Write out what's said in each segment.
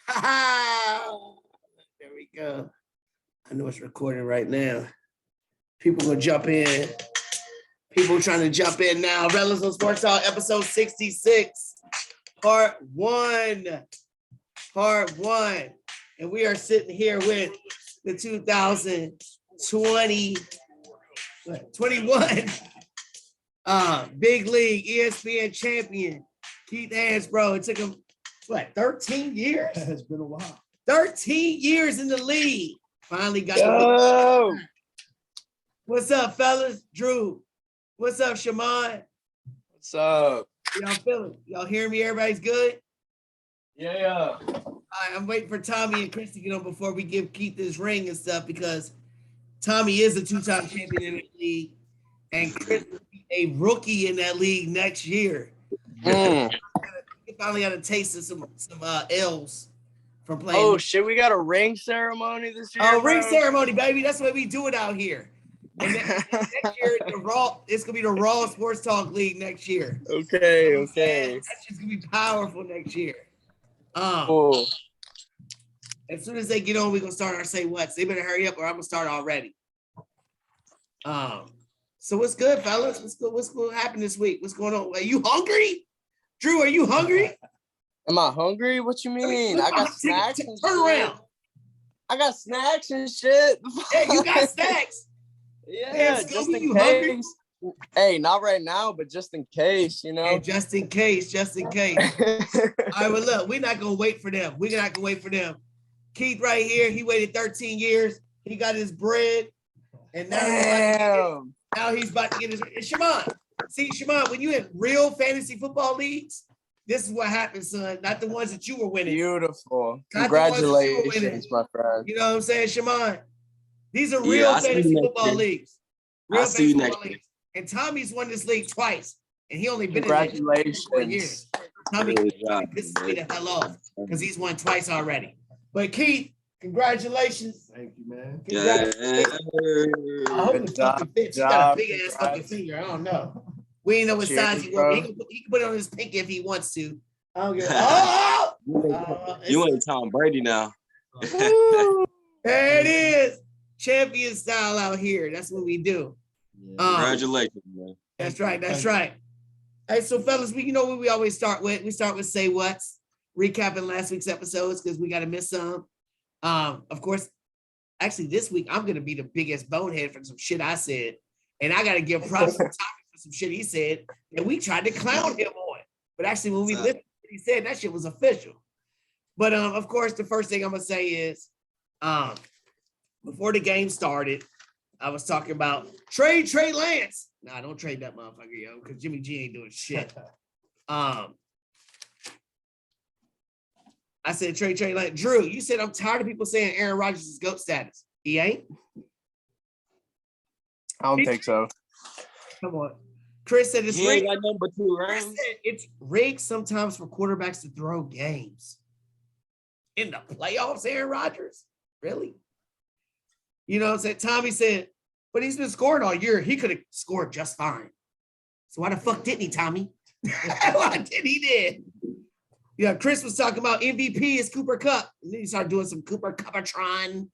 There we go. I know it's recording right now. People gonna jump in. People trying to jump in now. Rellism Sports Talk, episode 66, part one. And we are sitting here with the 2021 Big League ESPN champion, Keith Hansbrough. It took him, 13 years? It's been a while. 13 years in the league. Finally got the What's up, fellas? Drew. What's up, Shammond? What's up? Y'all feeling? Y'all hear me? Everybody's good? Yeah. All right, I'm waiting for Tommy and Chris to get on before we give Keith this ring and stuff, because Tommy is a two-time champion in the league, and Chris will be a rookie in that league next year. He finally got a taste of some L's from playing. Oh shit, we got a ring ceremony this year. Oh, ring ceremony, baby. That's what we do it out here. And next year, it's gonna be the Raw Sports Talk League next year. Okay. That's just gonna be powerful next year. Cool. As soon as they get on, we're gonna start our say what's. They better hurry up or I'm gonna start already. So what's good, fellas? What's gonna happen this week? What's going on? Are you hungry? Drew, are you hungry? Am I hungry? What you mean? I got snacks. Turn around. I got snacks and shit. Yeah, you got snacks. Yeah, just in case. Hey, not right now, but just in case, you know. Hey, just in case. All right, well, look, we're not gonna wait for them. Keith right here, he waited 13 years. He got his bread, and now he's about to get his. And Shammond, when you in real fantasy football leagues, this is what happens, son. Not the ones that you were winning. Beautiful. Congratulations, my friend. You know what I'm saying, Shammond? These are real fantasy football leagues. Real fantasy football leagues. And Tommy's won this league twice, and he only been in it for 4 years. Tommy pisses me the hell off because he's won twice already. But Keith, congratulations. Thank you, man. I hope it fucking fits. You got a big ass fucking finger. I don't know. We ain't know what size he wants. He can put it on his pinky if he wants to. I don't give You ain't Tom Brady now. There it is. Champion style out here. That's what we do. Congratulations, man. That's right. Hey, so fellas, you know what we always start with? We start with say what's, recapping last week's episodes because we got to miss some. Of course, actually this week I'm gonna be the biggest bonehead for some shit I said, and I gotta give props to Tommy for some shit he said that we tried to clown him on. But actually, when we listened to what he said, that shit was official. But of course, the first thing I'm gonna say is, before the game started, I was talking about trade Lance. Nah, don't trade that motherfucker, yo, because Jimmy G ain't doing shit. I said trade Lance. Drew, you said I'm tired of people saying Aaron Rodgers is GOAT status. He ain't? I don't think so. Come on. Chris said it's rigged. Like number 2 rounds. Chris said it's rigged sometimes for quarterbacks to throw games. In the playoffs, Aaron Rodgers? Really? You know what I'm saying? Tommy said, but he's been scoring all year. He could have scored just fine. So why the fuck didn't he, Tommy? Why did he did? Yeah, Chris was talking about MVP is Cooper Kupp. And then he started doing some Cooper Cuppatron.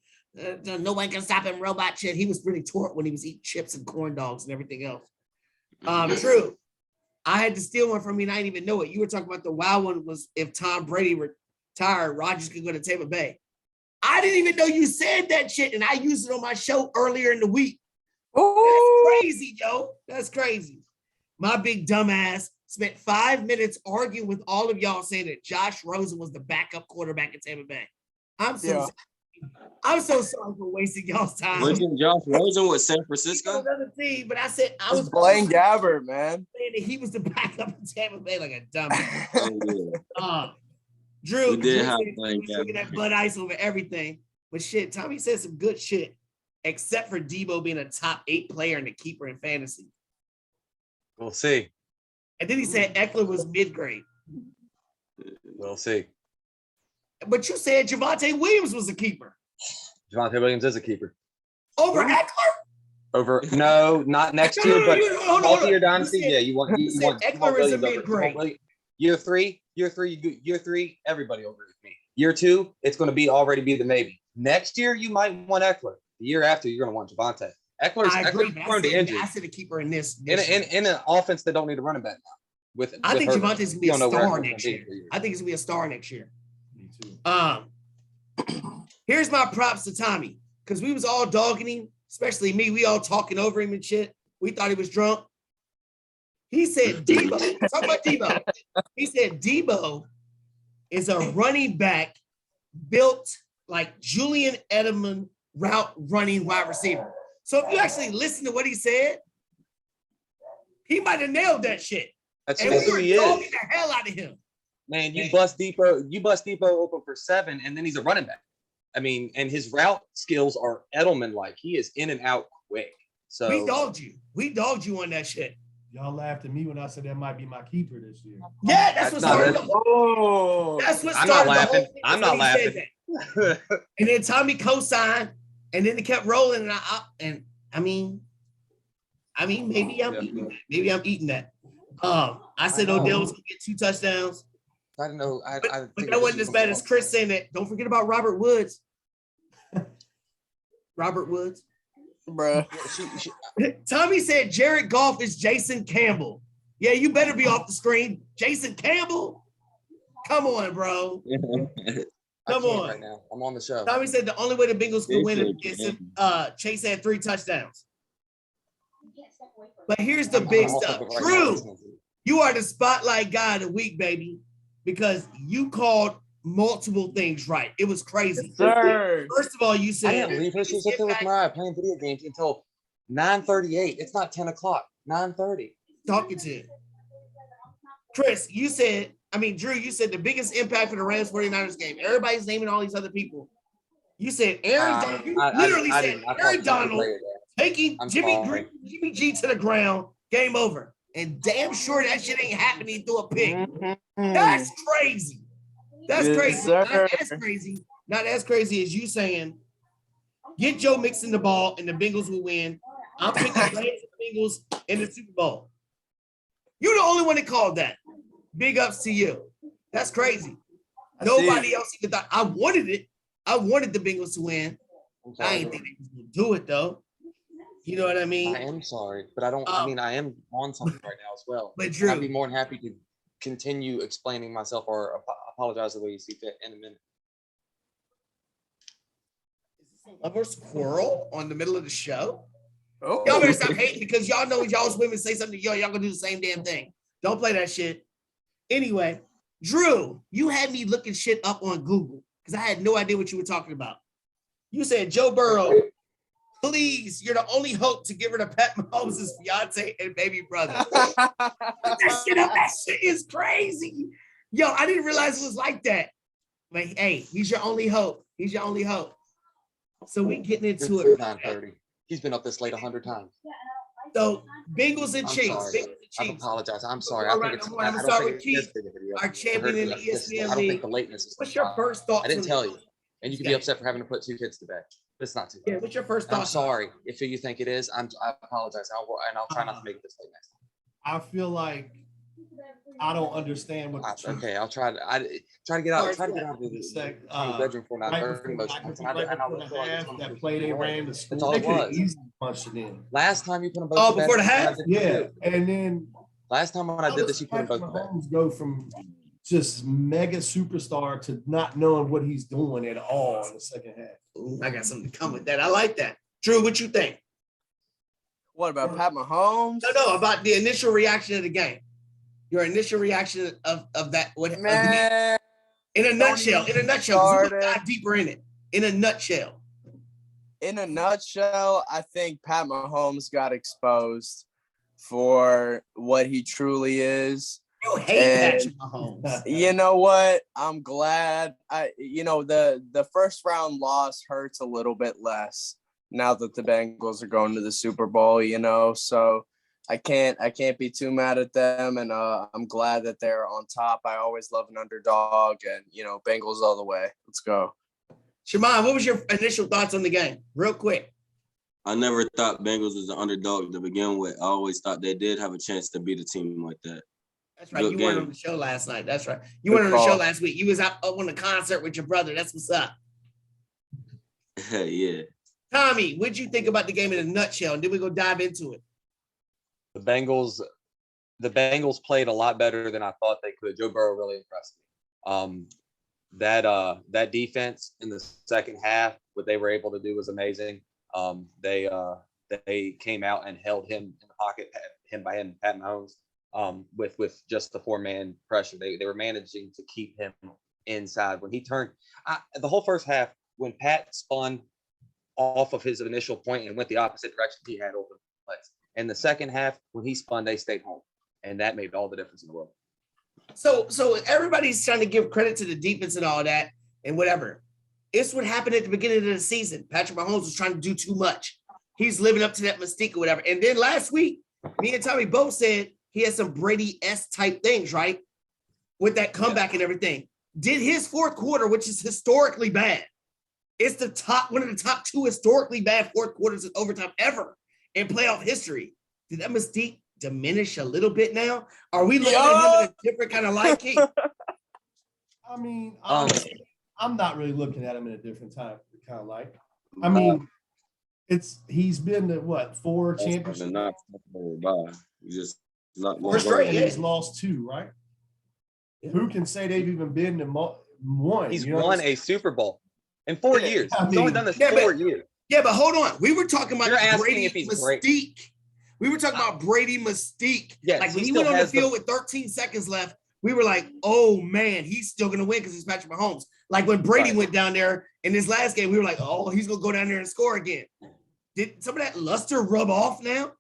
No one can stop him, robot shit. He was really taught when he was eating chips and corn dogs and everything else. True. I had to steal one from you and I didn't even know it. You were talking about the wild one was if Tom Brady retired, Rodgers could go to Tampa Bay. I didn't even know you said that shit, and I used it on my show earlier in the week. Ooh. That's crazy, Joe. That's crazy. My big dumbass spent 5 minutes arguing with all of y'all saying that Josh Rosen was the backup quarterback at Tampa Bay. I'm so sorry for wasting y'all's time. Wasn't Josh Rosen with San Francisco? Another team, but I said I was Blaine Gabbert, man. Saying that he was the backup in Tampa Bay like a dumbass. Drew did have drinking that Bud Ice over everything. But shit, Tommy said some good shit, except for Debo being a top 8 player and a keeper in fantasy. We'll see. And then he said Eckler was mid-grade. We'll see. But you said Javonte Williams was a keeper. Javonte Williams is a keeper. Over Eckler? No, not next year, but multi-year dynasty. Yeah, you want Eckler is a mid-grade. Year three, everybody over with me. Year 2, it's going to already be the maybe. Next year, you might want Eckler. The year after, you're going to want Javonte. Eckler's prone to injury. I said to keep her in this in an offense that don't need a running back now. I think Javonte's gonna be a star next year. I think he's gonna be a star next year. Me too. Here's my props to Tommy, because we was all dogging him, especially me. We all talking over him and shit. We thought he was drunk. He said Debo. Talk about Debo. He said Debo is a running back built like Julian Edelman route running wide receiver. So if you actually listen to what he said, he might have nailed that shit. That's and who he we were dogging is. the hell out of him. Man, you bust Depot open for 7, and then he's a running back. I mean, and his route skills are Edelman-like. He is in and out quick. So we dogged you. We dogged you on that shit. Y'all laughed at me when I said that might be my keeper this year. Yeah, that's what started. That's what started. I'm not laughing. I'm not laughing. And then Tommy co-signed, and then it kept rolling. And I mean, maybe I'm eating that. I said Odell was gonna get 2 touchdowns. I don't know. But that wasn't as bad as Chris saying that. Don't forget about Robert Woods. Robert Woods. Bruh. Tommy said Jared Goff is Jason Campbell. Yeah, you better be off the screen. Jason Campbell? Come on, bro. Come on. Right now. I'm on the show. Tommy said the only way the Bengals could win is if Chase had 3 touchdowns. But here's the big stuff. True. You are the spotlight guy of the week, baby, because you called multiple things right. It was crazy. Yes, sir. First of all, you said I didn't leave her. She was up there with Mariah playing video games until 9:38. It's not 10 o'clock. 9:30. Talking to you. Chris, you said, Drew, you said the biggest impact for the Rams 49ers game. Everybody's naming all these other people. You said Aaron Donald. You literally said Aaron Donald taking Jimmy G to the ground. Game over. And damn sure that shit ain't happening through a pick. That's crazy. That's crazy. Not as crazy. Not as crazy as you saying, get Joe Mixon the ball and the Bengals will win. I'm picking the Rams and the Bengals in the Super Bowl. You're the only one that called that. Big ups to you. That's crazy. Nobody else even thought. I wanted it. I wanted the Bengals to win. I ain't think they was going to do it, though. You know what I mean? I am sorry, but I don't. I am on something right now as well. But Drew, I'd be more than happy to continue explaining myself or apologize the way you see fit in a minute. Is this a lover's quarrel on the middle of the show? Oh. Y'all better stop hating because y'all know when y'all's women say something to y'all gonna do the same damn thing. Don't play that shit. Anyway, Drew, you had me looking shit up on Google because I had no idea what you were talking about. You said Joe Burrow. Please, you're the only hope to give her to Pat Mahomes' fiance and baby brother. Put that shit up. That shit is crazy. Yo, I didn't realize it was like that. But hey, he's your only hope. He's your only hope. So we getting into it. 9:30. He's been up this late 100 times. So Bengals and Chiefs. Sorry. Bengals and I Chiefs. apologize. I'm sorry. All I right, think it's. I'm I gonna don't start think with it's Keith, this big of a deal. our champion in the ESPN I don't league. think the lateness is. What's your first thoughts? I didn't on tell it? you, and you can be upset for having to put 2 kids to bed. But it's not too Yeah, bad. what's your first I'm thoughts? sorry if you think it is. I apologize. I'll try not to make it this late next time. I feel like I don't understand what the truth. Okay, I'll try to. Try to get out. Try to get out of the bedroom for 9:30 most times. That play they ran the school. That's all They it could was. easily punched it in. Last time you put them both. Oh, to bed, before the half? Yeah, and then Last time when I did this, you put them both to bed. Mahomes go from just mega superstar to not knowing what he's doing at all in the second half. Ooh, I got something to come with that. I like that. Drew, what you think? What about Pat Mahomes? No, about the initial reaction of the game. Your initial reaction of that. Man, in a nutshell. In a nutshell. 'Cause we're gonna dive deeper in it. In a nutshell. I think Pat Mahomes got exposed for what he truly is. You hate Patrick Mahomes. You know what? I'm glad. The first round loss hurts a little bit less now that the Bengals are going to the Super Bowl, so I can't be too mad at them, and I'm glad that they're on top. I always love an underdog, and Bengals all the way. Let's go. Shammond, what was your initial thoughts on the game? Real quick. I never thought Bengals was an underdog to begin with. I always thought they did have a chance to beat a team like that. That's right. Good You weren't game. on the show last night. That's right. You Good weren't on the show call. last week. You was out on the concert with your brother. That's what's up. Yeah. Tommy, what'd you think about the game in a nutshell? And then we go dive into it. The Bengals played a lot better than I thought they could. Joe Burrow really impressed me. That defense in the second half, what they were able to do was amazing. They came out and held him in the pocket, Pat Mahomes, with just the 4-man pressure. They were managing to keep him inside. When he turned, the whole first half, when Pat spun off of his initial point and went the opposite direction, he had open plays. And the second half, when he spun, they stayed home, and that made all the difference in the world. So everybody's trying to give credit to the defense and all that and whatever. It's what happened at the beginning of the season. Patrick Mahomes was trying to do too much. He's living up to that mystique or whatever. And then last week, me and Tommy both said he had some Brady-esque type things, right? With that comeback and everything. Did his fourth quarter, which is historically bad. It's one of the top 2 historically bad fourth quarters in overtime ever in playoff history. Did that mystique diminish a little bit now? Are we looking at him in a different kind of light, King? I mean, I'm not really looking at him in a different kind of light. I mean, he's been to what, 4 championships? Just not 4 straight, and yeah. he's lost 2, right? Yeah. Who can say they've even been to one? He's You know what won I'm a Super Bowl in 4 years. I He's only mean- done this Yeah, 4 but- years. Yeah, but hold on. We were talking about You're asking Brady if he's mystique. great. We were talking about Brady mystique. Yes, like when he he went still on the has the- field with 13 seconds left, we were like, oh man, he's still gonna win because it's Patrick Mahomes. Like when Brady Right. went down there in his last game, we were like, oh, he's gonna go down there and score again. Did some of that luster rub off now?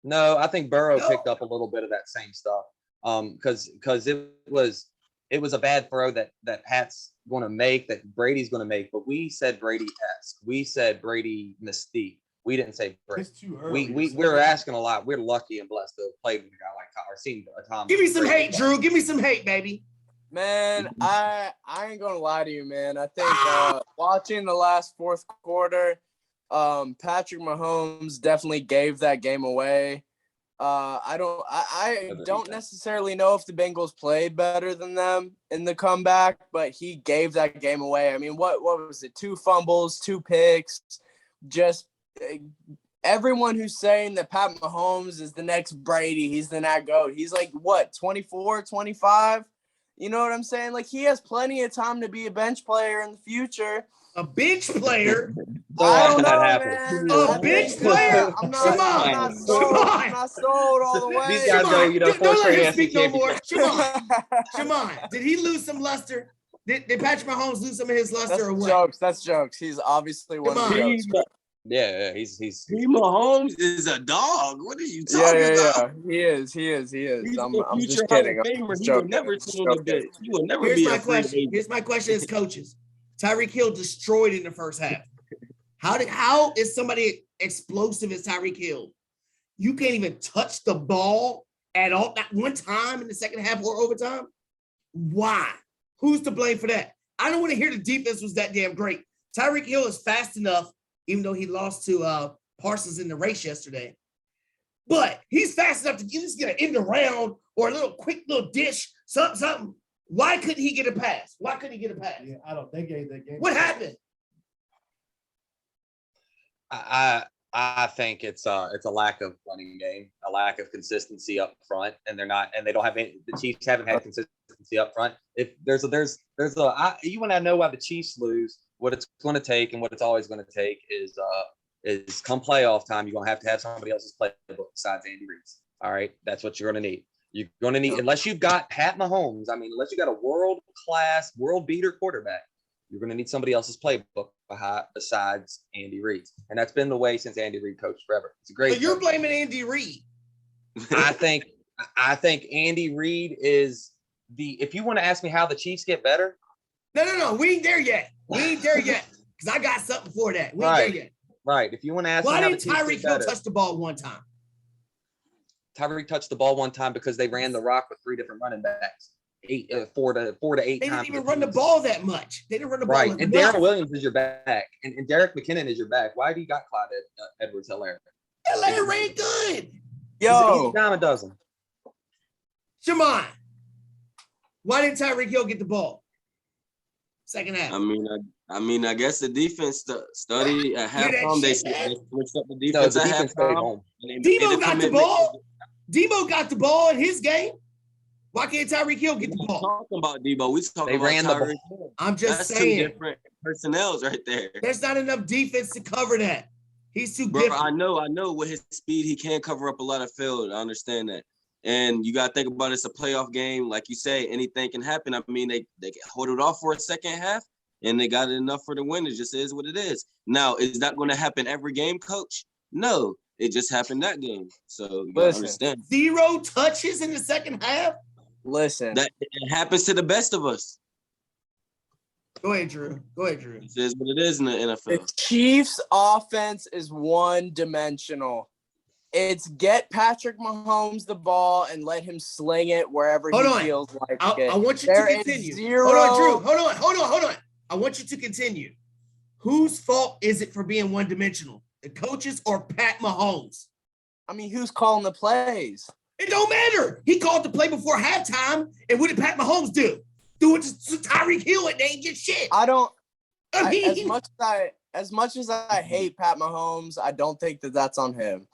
No, I think Burrow No. picked up a little bit of that same stuff. Because it was a bad throw that Pat's going to make, that Brady's going to make. But we said Brady-esque. We said Brady mystique. We didn't say Brady. It's too early. We're asking a lot. We're lucky and blessed to have played with a guy like Tom, or seen a Tom. Give me some Brady. hate, Drew. Give me some hate, baby. Man, I ain't gonna lie to you, man. I think watching the last fourth quarter, Patrick Mahomes definitely gave that game away. I don't necessarily know if the Bengals played better than them in the comeback, but he gave that game away. I mean, what was it? 2 fumbles, 2 picks. Just everyone who's saying that Pat Mahomes is the next Brady, he's the next GOAT. He's like, what, 24, 25? You know what I'm saying? Like, he has plenty of time to be a bench player in the future. A bench player. I don't that know, happens. man. A bench player? I'm Come on. not sold. Come on. I'm not sold all the way. These guys go, you know, Don't 4 let straight him NFC speak no more. championships. Shimon, did he lose some luster? Did Patrick Mahomes lose some of his luster That's or what? jokes. That's jokes. He's obviously one of the Come on. jokes. Yeah, he's P. Mahomes is a dog. What are you talking about? Yeah. He is. He's I'm the just future kidding. Hall of I'm Famer. just He will joking. never I'm just sit on the joking. bench. He will never Here's be my a free question. agent. Here's my question as coaches. Tyreek Hill destroyed in the first half. How is somebody explosive as Tyreek Hill? You can't even touch the ball at all, not one time in the second half or overtime. Why? Who's to blame for that? I don't want to hear the defense was that damn great. Tyreek Hill is fast enough, even though he lost to Parsons in the race yesterday. But he's fast enough to just get an end around or a little quick little dish, something. Why couldn't he get a pass? Why couldn't he get a pass? Yeah, I don't. They gave that game. What happened? I think it's a lack of running game, a lack of consistency up front, and they don't have any. The Chiefs haven't had consistency up front. If there's you and I know why the Chiefs lose. What it's going to take and what it's always going to take is come playoff time, you're going to have somebody else's playbook besides Andy Reid's. All right, that's what you're going to need. You're going to need, unless you've got Pat Mahomes. I mean, unless you got a world-class, world-beater quarterback, you're going to need somebody else's playbook besides Andy Reid's, and that's been the way since Andy Reid coached forever. It's a great. So you're coach. blaming Andy Reid. I think Andy Reid is the. If you want to ask me how the Chiefs get better, No. We ain't there yet. Because I got something for that. We ain't there yet. right? If you want to ask Why me how the didn't Chiefs Tyreek get Hill better, touch the ball one time? Tyreek touched the ball one time because they ran the rock with 3 different running backs, 4 to 8 They times. didn't even run the ball that much. They didn't run the ball Right, and enough. Darren Williams is your back, and Derek McKinnon is your back. Why do you got Clyde Edwards-Helaire? LA ran good. He's Yo, a dime a dozen. Shimon, Why didn't Tyreek Hill get the ball? Second half. I guess the defense study at halftime. They switched up the No, defense the at defense stayed halftime. home. Debo got the ball. Debo got the ball in his game. Why can't Tyreek Hill get the We're ball? talking about Debo. We talking They about ran the Tyreek. ball. I'm just That's saying. two different personnels right there. There's not enough defense to cover that. He's too Bro, gifted. I know with his speed, he can cover up a lot of field. I understand that. And you got to think about it's a playoff game. Like you say, anything can happen. I mean, they hold it off for a second half, and they got it enough for the win. It just is what it is. Now, is that going to happen every game, Coach? No. It just happened that game. So you got to understand. 0 touches in the second half? Listen. That it happens to the best of us. Go ahead, Drew. It is what it is in the NFL. The Chiefs' offense is one-dimensional. It's get Patrick Mahomes the ball and let him sling it wherever he feels like it. I want you to continue. Hold on, Drew. Hold on. I want you to continue. Whose fault is it for being one-dimensional? The coaches or Pat Mahomes? I mean, who's calling the plays? It don't matter. He called the play before halftime, and what did Pat Mahomes do? Do it to Tyreek Hill, and they ain't get shit. As much as I hate Pat Mahomes, I don't think that's on him.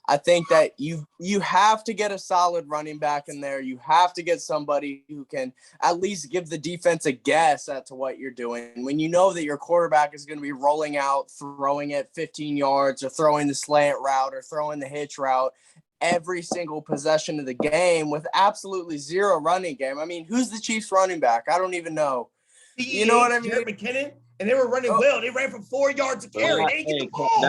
I think that you have to get a solid running back in there. You have to get somebody who can at least give the defense a guess at to what you're doing. When you know that your quarterback is going to be rolling out, throwing it 15 yards, or throwing the slant route, or throwing the hitch route every single possession of the game with absolutely zero running game. I mean, who's the Chiefs running back? I don't even know. You know what I mean? Jared McKinnon, and they were running well. They ran for 4 yards a carry. They didn't get the ball.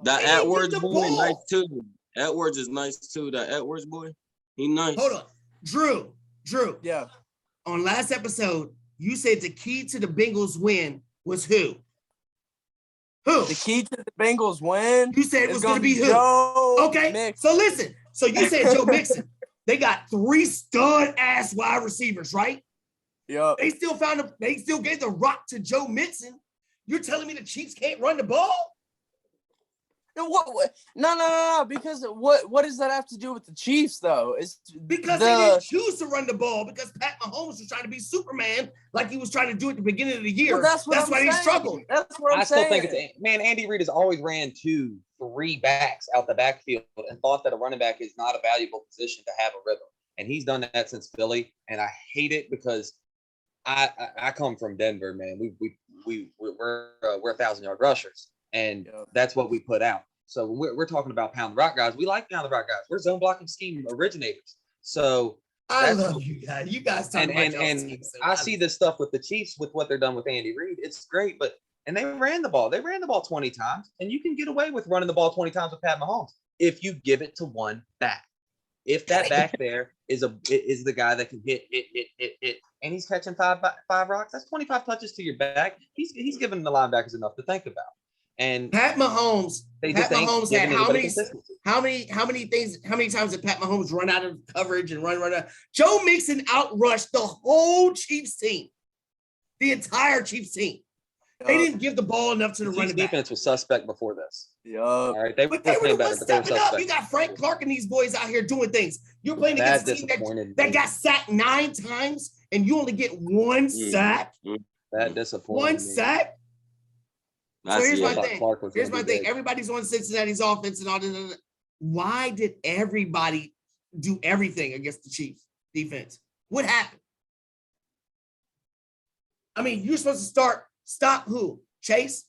That Edwards boy, nice too. Edwards is nice too. That Edwards boy, he nice. Hold on, Drew. Yeah. On last episode, you said the key to the Bengals win was who? Who? The key to the Bengals win? You said it was going to be who? Joe okay, Mixon. So listen. So you said Joe Mixon. They got 3 stud-ass wide receivers, right? Yeah. They still gave the rock to Joe Mixon. You're telling me the Chiefs can't run the ball? What? No. Because what does that have to do with the Chiefs, though? It's because they didn't choose to run the ball because Pat Mahomes was trying to be Superman like he was trying to do at the beginning of the year. Well, that's why he struggled. That's what I'm saying. I still think Andy Reid has always ran 2-3 backs out the backfield and thought that a running back is not a valuable position to have a rhythm. And he's done that since Philly, and I hate it because I come from Denver, man. We're 1,000-yard rushers, and that's what we put out. So when we're talking about pound the rock guys, we like pound the rock guys. We're zone blocking scheme originators. So I love you guys. You guys talk about and I see this stuff with the Chiefs with what they're done with Andy Reid. It's great, and they ran the ball. They ran the ball 20 times, and you can get away with running the ball 20 times with Pat Mahomes if you give it to one back. If that back there is the guy that can hit it, and he's catching five rocks, that's 25 touches to your back. He's giving the linebackers enough to think about. And Pat Mahomes had how many times did Pat Mahomes run out of coverage and run out? Joe Mixon outrushed the whole Chiefs team, the entire Chiefs team. They didn't give the ball enough to the running back. Defense was suspect before this. Yeah. All right, they were the better, ones but they were stepping up. suspect. You got Frank Clark and these boys out here doing things. You're playing against a team that got sacked 9 times, and you only get 1 sack. That disappointed 1 me. sack. So here's my thing. Here's my thing. Big. Everybody's on Cincinnati's offense and all this. Why did everybody do everything against the Chiefs defense? What happened? I mean, you're supposed to stop who? Chase?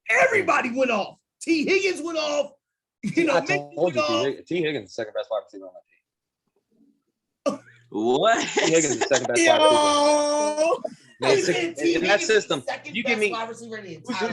Everybody went off. T. Higgins went off. I told you, T. Higgins is the second best wide receiver on that team. What? T. Higgins is the second best wide receiver. In that system, you give me who's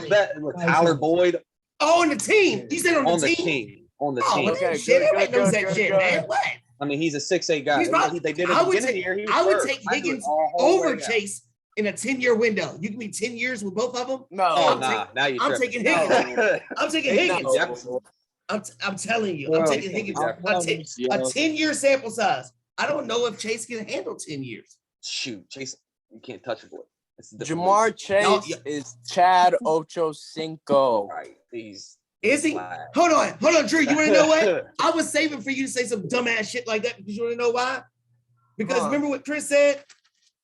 that? Tyler Boyd. Oh, on the team. He said on the team. On the team. Okay, shit. Everybody knows that shit, man. What? I mean, he's a 6'8" guy. They did it at the beginning of the year. I would take Higgins over Chase in a 10-year window. You give me 10 years with both of them? No. Now you're I'm taking Higgins. I'm taking Higgins. No. I'm telling you. I'm taking Higgins. A 10-year sample size. I don't know if Chase can handle 10 years. Shoot, Chase, you can't touch a boy. Jamar Chase is Chad Ochocinco. Right. Is he? Hold on, Drew. You want to know what? I was saving for you to say some dumbass shit like that because you want to know why? Because remember what Chris said?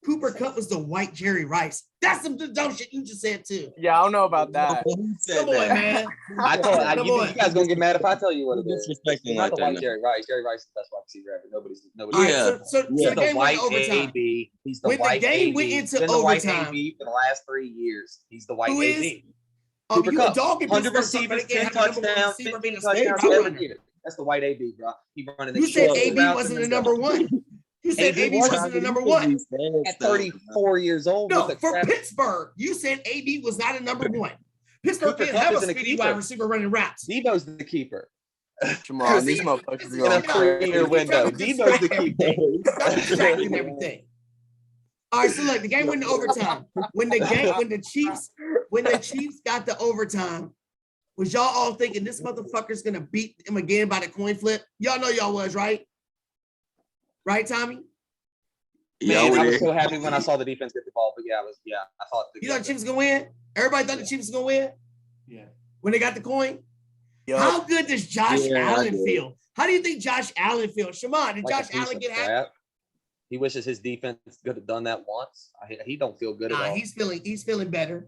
Cooper Kupp was the white Jerry Rice. That's some dumb shit you just said too. Yeah, I don't know about that. Come on, man. You guys gonna get mad if I tell you what it is. Disrespecting He's not like the that white now. Jerry Rice. Jerry Rice is the best wide receiver ever. Nobody. All right, Yeah. so He's the the game went white to overtime. AB. He's the When the white game AB. went into He's been the white overtime- AB for the last 3 years. He's the white Who is? AB. Oh, Cooper you Kupp. a dog in 100 Pittsburgh, but receivers, they can't 10 have the number one touchdowns, receiver being 15 a state touchdowns route every runner. year. That's the white AB, bro. He running the You said short AB routes wasn't and the number one. You said AB AB was. wasn't the number one. At 34 years old. No, with a for crap- Pittsburgh, you said AB was not a number one. Pittsburgh Cooper didn't Kupp have a isn't a speedy keeper. wide receiver running routes. Debo's the keeper. Come on, these motherfuckers are In a going crazy. 3-year window. Debo's the keeper. Stop distracting everything. All right, so look, the game went to overtime. When the Chiefs got to overtime, was y'all all thinking this motherfucker's gonna beat him again by the coin flip? Y'all know y'all was, right? Right, Tommy? Yeah, Man, I was so happy when I saw the defense get the ball, but I thought You thought the Chiefs was gonna win? Everybody thought the Chiefs was gonna win Yeah. when they got the coin? Yo, How good does Josh Yeah, I Allen did. feel? How do you think Josh Allen feels? Shammond, did Josh Allen get happy? He wishes his defense could have done that once. He don't feel good at Nah, all. he's feeling better.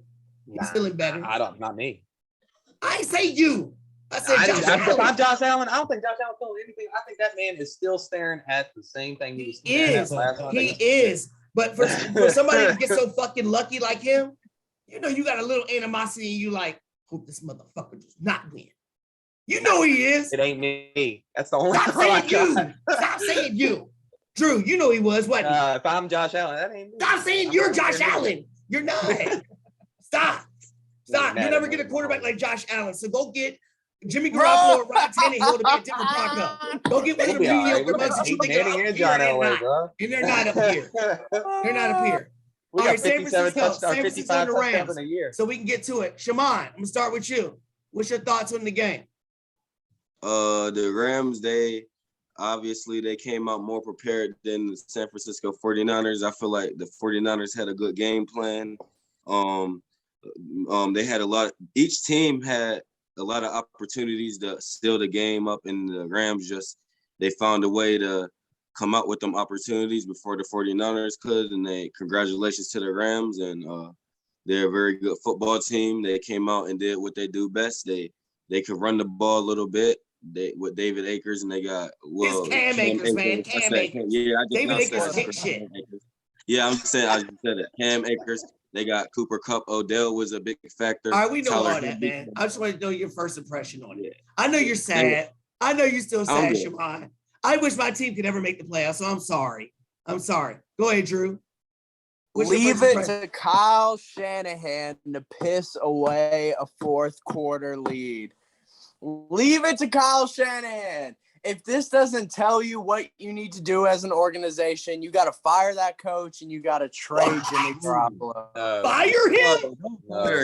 He's feeling better. I don't, not me. I ain't say you. I said Josh If I'm Allen. Josh Allen, I don't think Josh Allen feeling anything. I think that man is still staring at the same thing he was He staring is. at last night. He is. But for somebody to get so fucking lucky like him, you know you got a little animosity and you like, hope this motherfucker does not win. You know he is. It ain't me. That's the only Stop one I saying you. got. Stop saying you. Drew, you know he was, wasn't he? If I'm Josh Allen, that ain't me. Stop saying I'm you're not Josh saying you. Allen. You're not. Stop. Stop. Mad You'll never at get a me. quarterback like Josh Allen. So go get Jimmy Garoppolo or Ryan Tannehill to be a different Bronco. Go get one We'll of the be all right. mediocre We ones got that you Peyton think are Manning up and here John and Elway, not. bro. And they're not up here. They're not up here. We All got right, San 57 Francisco. touchdowns, San Francisco 55 and the touchdowns Rams. in a year. So we can get to it. Shammond, I'm gonna start with you. What's your thoughts on the game? The Rams, they came out more prepared than the San Francisco 49ers. I feel like the 49ers had a good game plan. They had each team had a lot of opportunities to steal the game up, and the Rams they found a way to come out with them opportunities before the 49ers could. And congratulations to the Rams, and they're a very good football team. They came out and did what they do best. They could run the ball a little bit. With David Akers, and they got It's Cam Akers, man. Cam Akers. Yeah, I just David announced Akers that. hit shit. Yeah, I'm saying I just said it. Cam Akers. They got Cooper Kupp. Odell was a big factor. All right, we know Tyler all that, Higbee. man. I just want to know your first impression on it. Yeah. I know you're sad. I know you're still sad, I'm good. Shammond. I wish my team could ever make the playoffs, so I'm sorry. I'm sorry. Go ahead, Drew. What's your leave first it impression? to Kyle Shanahan to piss away a fourth quarter lead. Leave it to Kyle Shanahan. If this doesn't tell you what you need to do as an organization, you got to fire that coach and you got to trade Jimmy Garoppolo. Fire him?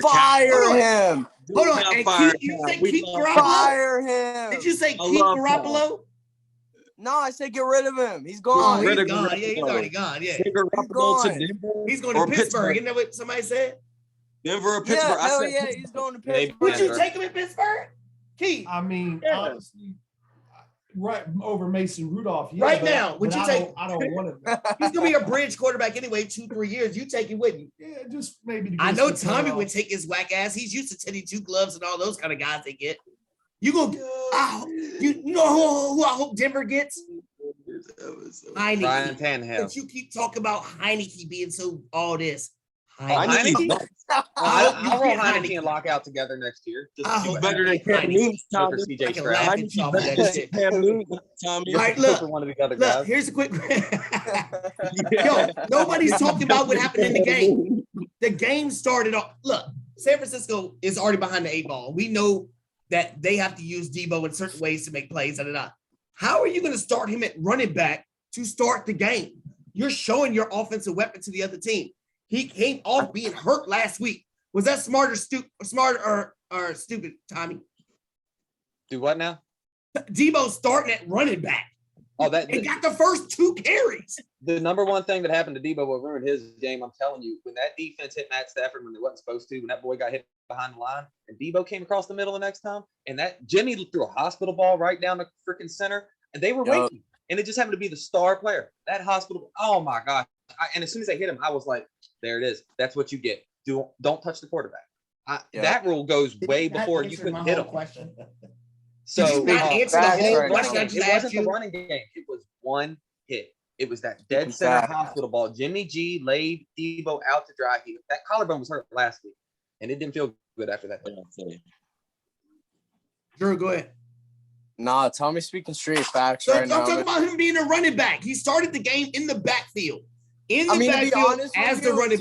Fire him. Hold on. And Keith, you say Keith Garoppolo? Fire him. Did you say I Keith love Garoppolo? No, I said get rid of him. He's Oh, gone. he's Rid of gone. Yeah, he's Garoppolo. already gone. Yeah. gone. to Denver. He's going to Or Pittsburgh. Pittsburgh. Isn't that what somebody said? Denver or Pittsburgh. Yeah, I hell said yeah, Pittsburgh. he's going to Maybe. Pittsburgh. Would you Denver. take him in Pittsburgh? Keith, I mean, Yeah. honestly, right over Mason Rudolph. Yeah, Right but- now, would but you I take- don't- I don't want him. he's going to be a bridge quarterback anyway, 2-3 years. You take him with you. Yeah, just maybe. To I get know us to Tommy playoffs. would take his whack ass. He's used to Teddy Two Gloves and all those kind of guys they get. You go, you know who I hope Denver gets? Ryan Heineke. Tannehill. But you keep talking about Heineke being so all this. Heineke? I I'll hope you roll get Heineke Heineke. and lock out together next year. Just I to see hope what better than Heineke. Cam Newton, I Over Tommy. CJ can laugh Stroud. at y'all for that shit. Cam Newton, Tommy. All right, look. One of the other Look, guys. here's a quick. Yo, nobody's talking about what happened in the game. The game started off. Look, San Francisco is already behind the 8 ball. We know that they have to use Debo in certain ways to make plays. How are you going to start him at running back to start the game? You're showing your offensive weapon to the other team. He came off being hurt last week. Was that smart or stupid, Tommy? Do what now? Debo starting at running back. Oh, that and got the first 2 carries. the number one thing that happened to Debo will ruin his game. I'm telling you, when that defense hit Matt Stafford when they wasn't supposed to, when that boy got hit behind the line, and Debo came across the middle the next time, and that Jimmy threw a hospital ball right down the freaking center, and they were waiting. and it just happened to be the star player. That hospital. Oh my gosh! And as soon as they hit him, I was like, "There it is. That's what you get. Don't touch the quarterback." That rule goes way before you couldn't hit him. Question. So Did you not answer the whole question I just it asked wasn't you? the running game. It was one hit. It was that dead center hospital ball. Jimmy G laid Debo out to dry. That collarbone was hurt last week, and it didn't feel good after that. Drew, go ahead. Nah, Tommy's speaking straight facts So right I'm now. talking about him being a running back. He started the game in the backfield. To running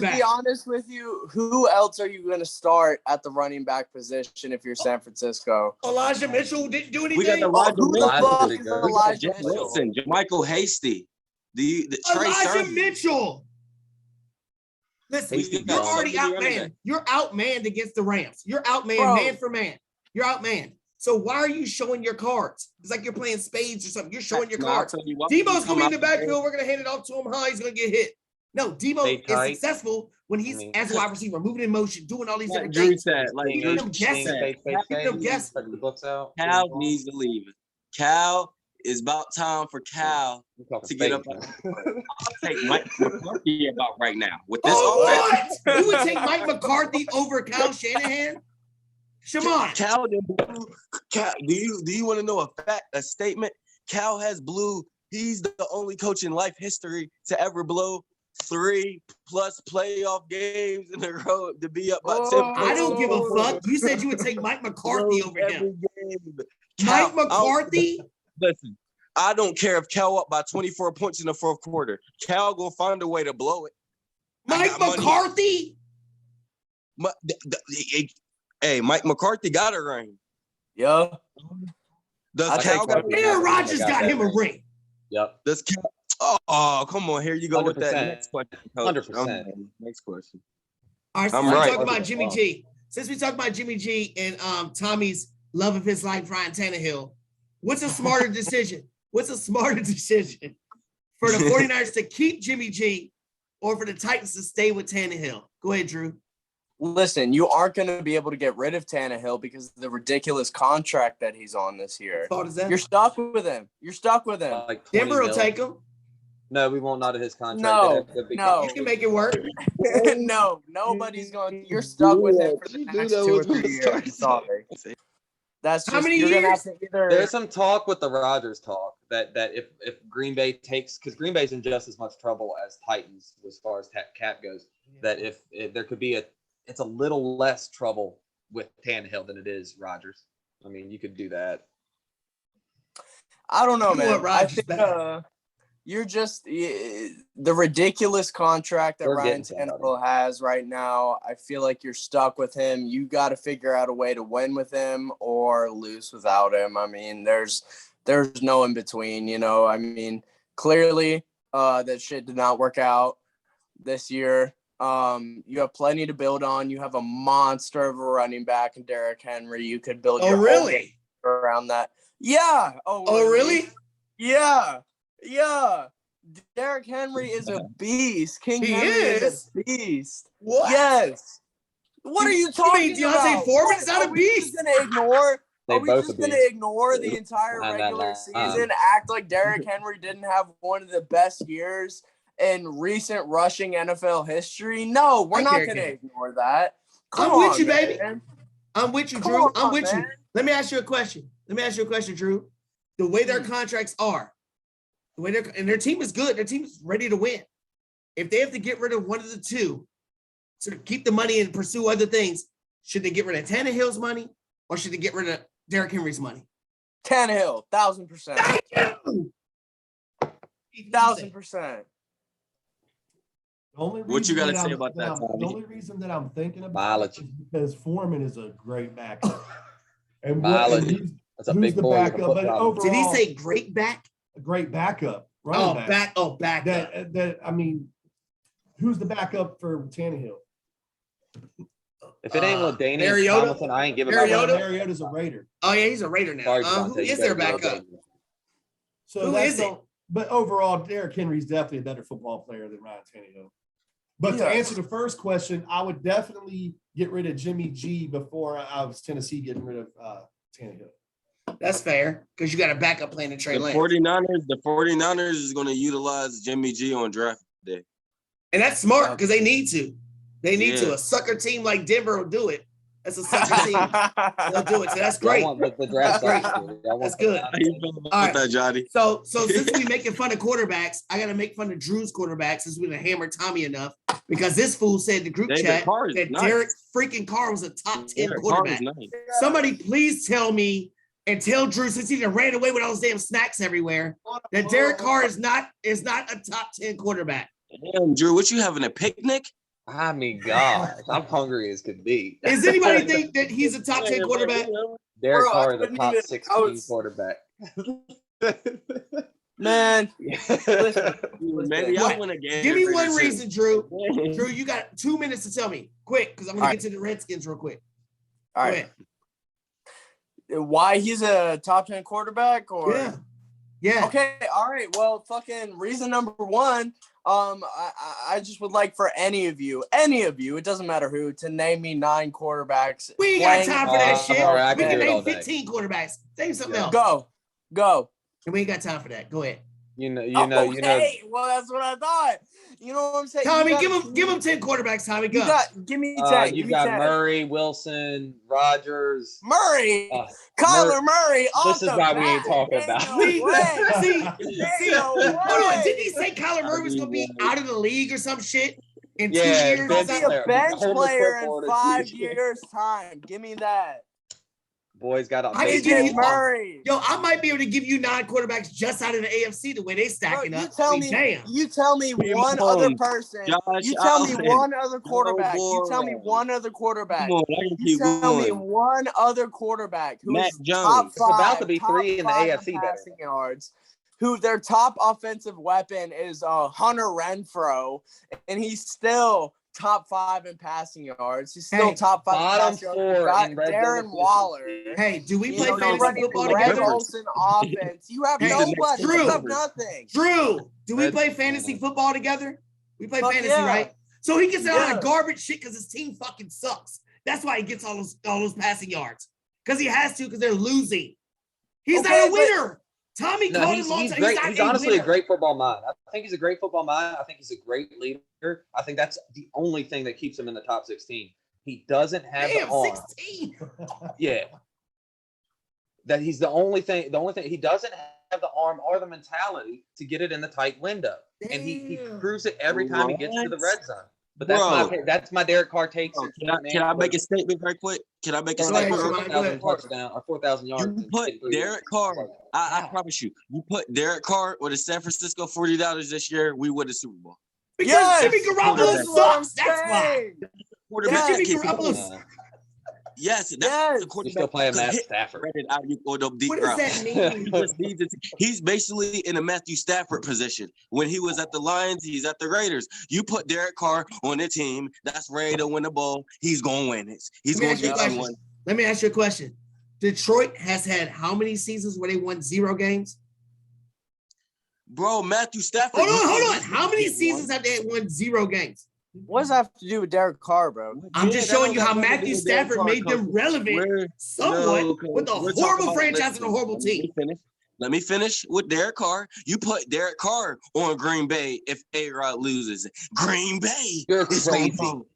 back. be honest with you, who else are you going to start at the running back position if you're San Francisco? Elijah Mitchell didn't do anything. We got the Who the fuck is Elijah Jeff Mitchell? Wilson, Michael Hasty, the Trey Elijah Sermon. Mitchell. Listen, Hasty you're got already somebody running outmanned. back. You're outmanned against the Rams. You're outmanned Bro. man for man. You're outmanned. So why are you showing your cards? It's like you're playing spades or something. You're showing your cards. Debo's going to be in the backfield. We're going to hand it off to him high. He's going to get hit. No, Debo is successful when he's as a wide receiver, moving in motion, doing all these different things. Keeping him guessing. Cal needs to leave it. Cal, it's about time for Cal to get up. I'll take Mike McCarthy about right now. With this what? You would take Mike McCarthy over Kyle Shanahan? Shammond. Cal, do you want to know a statement? Cal has blew. He's the only coach in life history to ever blow 3+ playoff games in a row to be up by 10 points. I don't give a fuck. You said you would take Mike McCarthy over him. Mike McCarthy? Listen, I don't care if Cal up by 24 points in the fourth quarter. Cal gonna find a way to blow it. Mike McCarthy? Hey, Mike McCarthy got a ring. Yeah. Does Cal got Aaron Rodgers got him a ring. Yep. Does Cal? Oh, come on. Here you go 100%. With that next question. 100%. Next question. All right, since we talk about Jimmy G. Since we talk about Jimmy G and Tommy's love of his life, Ryan Tannehill, what's a smarter decision? What's a smarter decision for the 49ers to keep Jimmy G or for the Titans to stay with Tannehill? Go ahead, Drew. Listen, you aren't going to be able to get rid of Tannehill because of the ridiculous contract that he's on this year. What is that? You're stuck with him. Like Denver will take him. No, we won't. Not at his contract. No. You can make it work. No, nobody's going. You're stuck with him for the next 2 or 3 years. Sorry. That's just, how many years? Have to either... There's some talk with the Rodgers talk that if Green Bay takes, because Green Bay's in just as much trouble as Titans as far as cap goes, that if there could be it's a little less trouble with Tannehill than it is Rodgers. I mean, you could do that. I don't know, You man. want Rodgers I think you're just the ridiculous contract that Ryan Tannehill has right now. I feel like you're stuck with him. You got to figure out a way to win with him or lose without him. I mean, there's no in between, you know. I mean, clearly that shit did not work out this year. You have plenty to build on. You have a monster of a running back in Derrick Henry. You could build your whole game around that. Yeah. Oh, really? Yeah. Derrick Henry is a beast. King Henry is a beast. What? Yes. What are you talking about? Deontay Foreman is not a beast. Are we just going to ignore the entire regular season, act like Derrick Henry didn't have one of the best years in recent rushing NFL history? No, we're not going to ignore that. I'm with you, baby. I'm with you, Drew. I'm with you. Let me ask you a question, Drew. The way their contracts are, and their team is good. Their team is ready to win. If they have to get rid of one of the two to keep the money and pursue other things, should they get rid of Tannehill's money or should they get rid of Derrick Henry's money? Tannehill, 1,000%. Thank you. 1,000%. What you got to say about that? The only reason that I'm thinking about it is because Foreman is a great backup. And that's a big the boy. backup? But overall, did he say great back? A great backup. Backup. That I mean, who's the backup for Tannehill? If it ain't LaDainian Tomlinson, I ain't giving up. Mariota's a Raider. Oh yeah, he's a Raider now. Sorry, who is their backup? So who is it? But overall, Derrick Henry's definitely a better football player than Ryan Tannehill. But to answer the first question, I would definitely get rid of Jimmy G before I was Tennessee getting rid of Tannehill. That's fair because you got a backup plan in Trey The Lance. 49ers is going to utilize Jimmy G on draft day. And that's smart because they need to. They need to. A sucker team like Denver will do it. That's a sucker team. They'll do it. So that's great. The draft That's great. great. That's good. How you feeling about All right. that, Johnny? So since we making fun of quarterbacks, I got to make fun of Drew's quarterbacks since we done hammered Tommy enough because this fool said in the group David chat Carr is that nice. Derek freaking Carr was a top 10 Derek Carr is quarterback. nice. Somebody please tell me and tell Drew, since he done ran away with all those damn snacks everywhere, that Derek Carr is not a top 10 quarterback. Damn, Drew, what you having, a picnic? I mean, gosh, I'm hungry as could be. Does anybody think that he's a top 10 quarterback? Derek Bro, Carr I is the couldn't top even- 16 quarterback. Man, Maybe What? I win a game. Give me for one this reason, Drew. Drew, you got 2 minutes to tell me. Quick, because I'm going All to get to the Redskins real quick. all Go right. ahead. Why he's a top 10 quarterback? Or Yeah. Okay, all right. Well, fucking reason number one. I just would like for any of you, it doesn't matter who, to name me 9 quarterbacks. We ain't got playing- time for that shit. all right, I We can can do it all name day. 15 quarterbacks. Name something else. Go. And we ain't got time for that. Go ahead. You know. Okay, well, that's what I thought. You know what I'm saying? Tommy, You give him 10 quarterbacks, Tommy. Go. give me 10. You give me got 10. Murray, Wilson, Rogers. Murray. Uh, Kyler Murray. This is why we ain't talking about it. See, hold on. Didn't he say Kyler Murray was going to be out of the league or some shit in 2 Yeah, years? He'll bench be a player. bench Hold the player clipboard in and 5 see. years' time. Give me that. Boys got I a can give DJ you- Murray. Yo, I might be able to give you 9 quarterbacks just out of the AFC the way they Bro, stacking you up. tell I mean, me. damn. You tell me Come one on, other person. Josh You tell me Allen. one other quarterback. You tell me boy. one other quarterback. Come on, I can You keep tell me going. one other quarterback who Mac is Jones. top It's about 5, to be top 3 in the 5 AFC better. passing yards, who their top offensive weapon is Hunter Renfro, and he's still top 5 in passing yards. He's still Hey, top 5 in bottom passing 4 yards. You got in red zone Darren efficiency. Waller. Hey, do we You play know, you're fantasy running football the Red together? Olsen offense. You have Hey, nobody. Drew. You have nothing. Drew, do we Red- play fantasy football together? We play Fuck fantasy, yeah. right? So he gets a lot Yeah. of garbage shit because his team fucking sucks. That's why he gets all those passing yards. Because he has to, because they're losing. He's Okay, not a but- winner. Tommy No, called he's him long time. great. He's not He's honestly a winner. great football mind. I think he's a great football mind. I think he's a great leader. I think that's the only thing that keeps him in the top 16. He doesn't have Damn, the arm. 16. Yeah. That he's the only thing he doesn't have the arm or the mentality to get it in the tight window. And he Damn. proves it every time he gets to the What? red zone. But Bro. that's my Derek Carr takes. Oh, can I make a statement very quick? Can I make a Go ahead, statement? Shammond. Go ahead. 4,000 touchdown or 4,000 yards. You in put 3 Derek years. Carr. I promise you put Derek Carr with the San Francisco 40 this year, we win the Super Bowl. Because Yes. Jimmy Garoppolo That's what I'm sucks. That's why. saying. Quarterback Jimmy can't keep Garoppolo- up. Yes, that's Yes. the You quarterback. still playing could Matt hit Stafford. Brandon Ayuk on them deep What does routes. that mean? He just needs it. He's basically in a Matthew Stafford position. When he was at the Lions, he's at the Raiders. You put Derek Carr on the team that's ready to win the ball, he's going to win it. He's Let me going to ask you a get you question. one. Let me ask you a question. Detroit has had how many seasons where they won 0 games? Bro, Matthew Stafford. Hold on. How many seasons have they won 0 games? What does that have to do with Derek Carr, bro? I'm just showing you how Matthew Stafford made them relevant somewhat with a horrible franchise and a horrible team. Let me finish with Derek Carr. You put Derek Carr on Green Bay if A-Rod loses. Green Bay. You're is gonna crazy. go.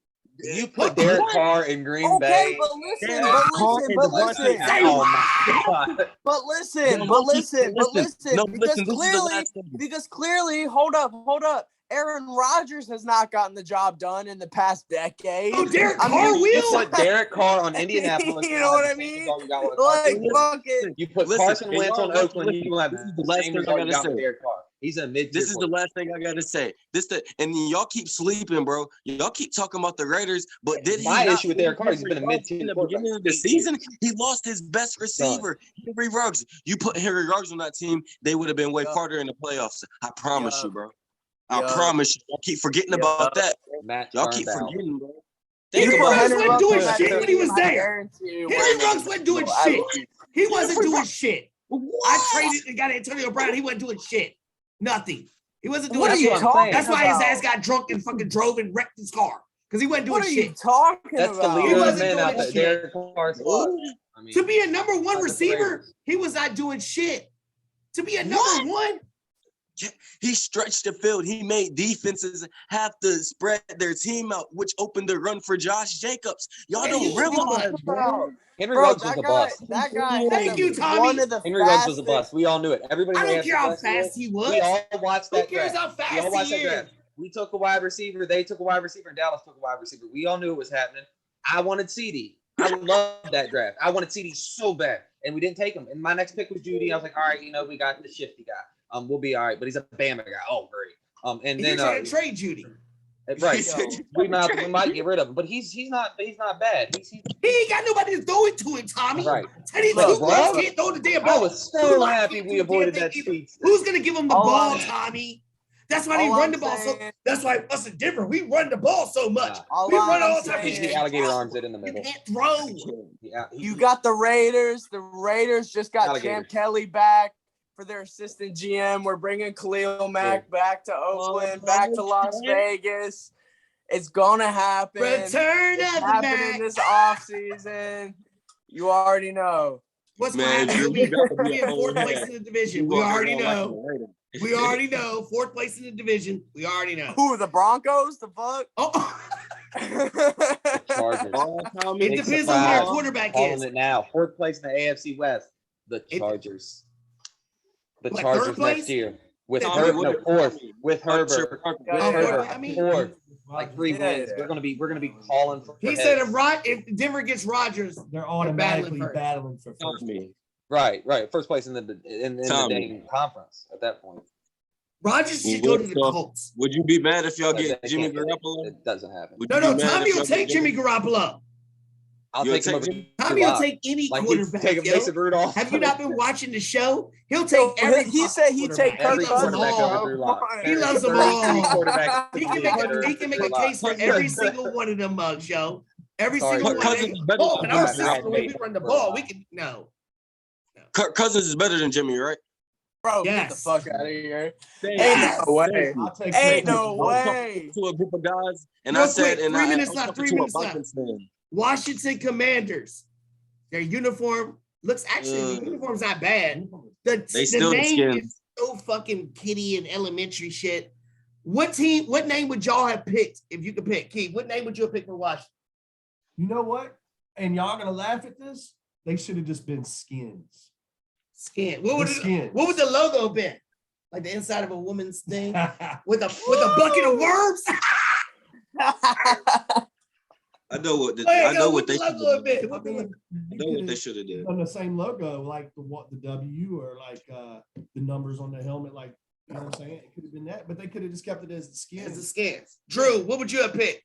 You put Derek Carr in Green Okay, Bay. but listen, Derek Carr and Devontae Say Oh my God. but listen, No, but listen, listen, no, because listen, this is the clearly, last thing. hold up. Aaron Rodgers has not gotten the job done in the past decade. Oh, Derek I Carr mean, You will. put Derek Carr on Indianapolis. You know what I mean? Like, fucking, You put Listen, Carson Wentz on listen, Oakland. You have this is the the last same thing I result you gotta got with say. Derek Carr. He's a mid. This is the last thing I gotta say. And y'all keep sleeping, bro. Y'all keep talking about the Raiders, but did he My not issue with Derek Carr, he's been a mid-tier in the quarterback. beginning of the season? He lost his best receiver, Henry Ruggs. You put Henry Ruggs on that team, they would have been way farther in the playoffs. I promise you, bro. I promise you. Y'all keep forgetting about that. Matt Y'all burned keep out. forgetting, bro. Henry Think about Ruggs it. wasn't doing on that shit when he was team, I there. guarantee you, Henry we're Ruggs wasn't doing no, shit. He wasn't Henry doing Ruggs- shit. What? I traded and got Antonio Brown. He wasn't doing shit. Nothing. He wasn't doing What are shit. you talking That's why his about? ass got drunk and fucking drove and wrecked his car. because he wasn't doing What are you shit. talking That's the about? He leader of the wasn't men doing out there. shit. Derek Carr's squad. I mean, To be a number one Not the receiver, Raiders. he was not doing shit. To be a number What? one, He stretched the field. He made defenses have to spread their team out, which opened the run for Josh Jacobs. Y'all And he don't was doing realize, bro. Henry Bro, Ruggs was that a guy, bust. that guy Thank had you, Tommy. one of the Henry Ruggs was a fastest. bust. We all knew it. Everybody I knew don't after care how that fast field, he was. We all watched Who that cares draft. how We all fast watched he that draft. is? We took a wide receiver. They took a wide receiver. And Dallas took a wide receiver. We all knew it was happening. I wanted CD. I loved that draft. I wanted CD so bad, and we didn't take him. And my next pick was Judy. I was like, all right, we got the shifty guy. We'll be all right. But he's a Bama guy. Oh, great. And And then you're trying to trade Judy. right, Yo. we might get rid of him, but he's not bad. He's He ain't got nobody to throw it to him, Tommy. right. Teddy Look, Two Gloves bro, can't throw the damn I ball. was Two so Gloves happy can't we do the damn avoided thing that either. speed. Who's gonna give him the All ball, I'm- Tommy? That's why they all run I'm the ball so. saying- That's why us is different. We run the ball so much. All We run I'm all the time. saying- He alligator arms it in the You middle. can't throw. Yeah, You got the Raiders. The Raiders just got Alligator. Champ Kelly back for their assistant GM. We're bringing Khalil Mack back to Oakland, back to Las Vegas. It's gonna happen. Return It's of the happening Mac. this offseason. You already know. What's Man, going to Drew, you got to happen? be We'll be in a fourth whole place man. in the division. You We walking already around like know. a Raider. We already know. Fourth place in the division. We already know. Who, the Broncos? The fuck? Oh, Chargers. Oh, Tommy, it Big depends on who your surprise. quarterback Calling is. it now. Fourth place in the AFC West. The It- Chargers. The What, Chargers third place? next year with Tommy, Herbert. what No, did- fourth Tommy, with Herbert. Yeah, With yeah, Herbert, I mean- fourth. Like 3 Yeah. wins. We're gonna be calling for. He heads. said if Denver gets Rodgers, They're automatically first. battling for first. Tommy. Right. First place in the Tommy. dang conference at that point. Rodgers should go to the What Colts. Would you be mad if y'all But get they Jimmy can't- Garoppolo? It doesn't happen. Would No, you be no, mad Tommy if will y'all take get Jimmy Garoppolo. I'll You'll take him over take Tommy will Lock. take any Like he'd quarterback. take yo. Mason Rudolph. Have you not been watching the show? He'll So, take every. he said he'd take quarterback. every Kirk Cousins. He loves them quarterback all. over Drew Lock? He loves them 33 all. quarterbacks in He the can league make that are he can make Drew a Lock. case for every single one of them mugs, yo. Every Sorry, single Kirk one. Cousins is better Oh, than in our Jimmy system, the way we Garoppolo. run the ball, we can no. Kirk Cousins is better than Jimmy, right? Bro, get the Yes. fuck out of here. Thank Ain't you. no way. Thank you. I'll take Ain't Kirk no Cousins. way. To a group of guys, and Real I said, quick, and 3 I minutes was left, talking 3 to a minutes left. Vikings fan. Washington Commanders. Their uniform looks actually the uniform's not bad. They still the name Skins. is so fucking kiddie and elementary shit. What name would y'all have picked if you could pick? Keith, what name would you have picked for Washington? You know what? And y'all gonna laugh at this? They should have just been skins. Skin. What would The Skins. What would the logo been? Like the inside of a woman's thing with a bucket of worms? I know what Oh, I know what the they should logo have have been. did. What the logo- I know what they should have did. On the same logo, like the W or like the numbers on the helmet, like you know what I'm saying? It could have been that, but they could have just kept it as the It's the skins. skins. Drew, what would you have picked?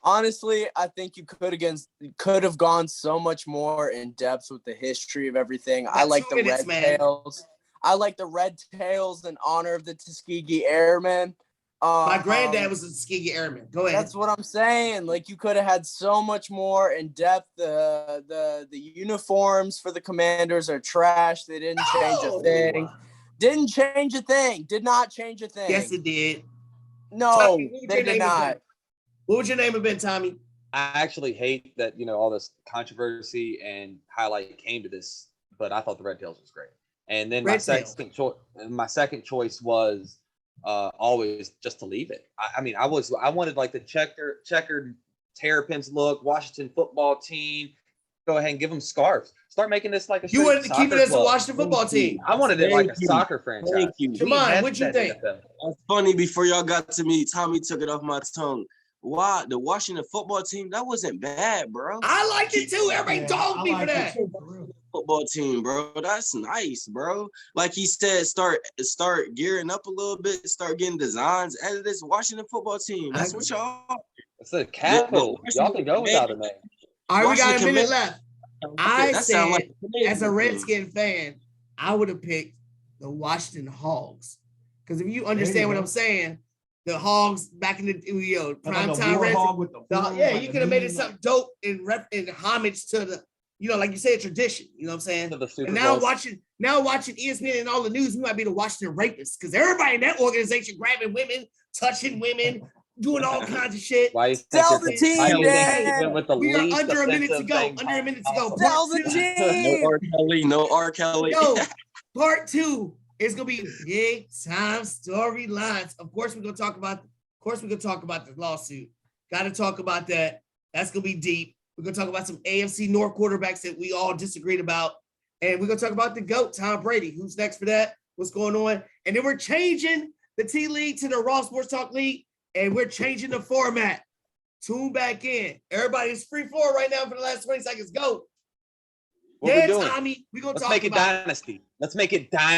Honestly, I think you could have gone so much more in depth with the history of everything. I Got like 2 the minutes, red man. tails. I like the red tails in honor of the Tuskegee Airmen. My granddad was a Tuskegee Airman. Go ahead. That's what I'm saying. Like you could have had so much more in depth. The uniforms for the Commanders are trash. They didn't change a No. thing. Didn't change a thing. Did not change a thing. Yes, it did. No, Tommy, what would they your did name have not. been? What would your name have been, Tommy? I actually hate that all this controversy and highlight came to this, but I thought the Red Tails was great. And then Red Tail. my second choice was always just to leave it. I wanted like the checkered terrapins look, Washington football team. Go ahead and give them scarves. Start making this like a. You wanted to keep it soccer as a club. Washington football team. I wanted it like a Thank you. soccer franchise. Thank you. Come We on, invented what'd you that think? NFL. That's funny. Before y'all got to me, Tommy took it off my tongue. Why the Washington football team? That wasn't bad, bro. I liked it too. Everybody Yeah, dogged I me for like it that. too, for real. Football team, bro. That's nice, bro. Like he said, start gearing up a little bit, start getting designs out of this Washington football team. That's what y'all. It's a capital. Y'all can go without a name. All right, we got a Washington minute Commanders. left. I That said, sound like a Canadian as a team. Redskin fan, I would have picked the Washington Hogs. Because if you understand what go. I'm saying, the Hogs back in the Like prime a time war Reds. hog with the horn, Yeah, like you a could have made it mean, something dope in homage to the, like you said, tradition. You know what I'm saying? To the Super And now Bowl. watching ESPN and all the news, we might be the Washington rapists because everybody in that organization grabbing women, touching women, doing all kinds of shit. Why you Sell think the you're- why team, you think Dan. you're going with the We are least under a minute to offensive go. thing Under a minute to go. possible? Sell the Part two. No team. R. Kelly. No R. Kelly. Yo, part 2 is gonna be big time storylines. Of course, we're gonna talk about. Of course, we're gonna talk about the lawsuit. Got to talk about that. That's gonna be deep. We're gonna talk about some AFC North quarterbacks that we all disagreed about, and we're gonna talk about the GOAT, Tom Brady. Who's next for that? What's going on? And then we're changing the T League to the Raw Sports Talk League, and we're changing the format. Tune back in. Everybody's free floor right now for the last 20 seconds. Go. What Yeah, we doing? Tommy, we're gonna Let's talk make it about it. dynasty. Let's make it dynasty.